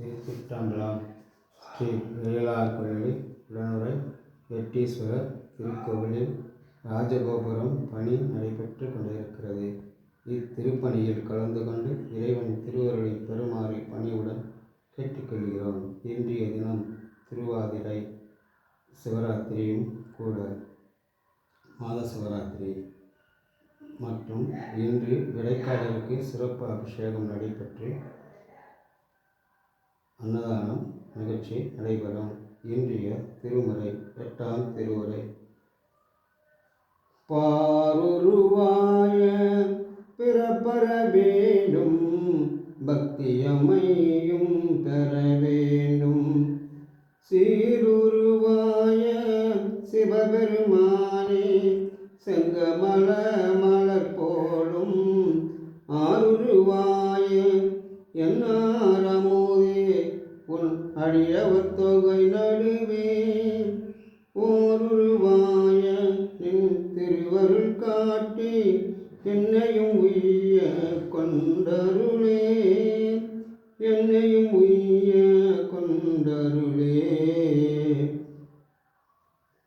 திருச்சிற்றம்பலம். ஸ்ரீ வேளார்குழலி உடனுரை எட்டீஸ்வரர் திருக்கோவிலில் ராஜகோபுரம் பணி நடைபெற்று கொண்டிருக்கிறது. இத்திருப்பணியில் கலந்து கொண்டு இறைவன் திருவருளை பெறுமாறு பணியுடன் கேட்டுக்கொள்கிறோம். இன்றைய தினம் திருவாதிரை சிவராத்திரியும் கூட மாத சிவராத்திரி மற்றும் இன்று விடைக்காடலுக்கு சிறப்பு அபிஷேகம் நடைபெற்று அன்னதானம் நிகழ்ச்சி நடைபெறும். இன்றைய திருமுறை 8ஆம் திருமுறை. பாருருவாய பிறப்பற வேண்டும், பக்தியமையும் பெற வேண்டும். சீருருவாய சிவபெருமானே செங்கமல மலர் போலும். ஆருருவாய என்னாரமுதே உன் அடியவர் தொகை நடுவே. ஓருருவாய நின் திருவருள் காட்டி என்னையும் உய்ய கொண்டருளே. என்னையும் உய்ய கொண்டருளே.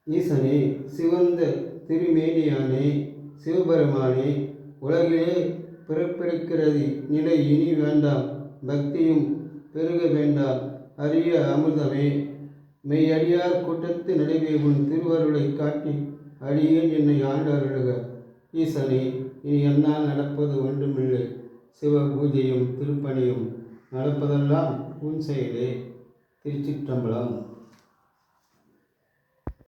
ஈசனே, சிவந்த திருமேனியானே, சிவபெருமானே, உலகிலே பிறப்பெடுக்கிறது நிலை இனி வேண்டாம், பக்தியும் பெருக வேண்டாம். அரிய அமிர்தமே, மெய்யடியார் கூட்டத்து நடுவே உன் திருவருளை காட்டி அடியேன் என்னை ஆண்டு அருளுக. ஈசனே, இனி என்னால் நடப்பது ஒன்றுமில்லை. சிவ பூஜையும் திருப்பணியும் நடப்பதெல்லாம் உன் செயலே. திருச்சிற்றம்பலம்.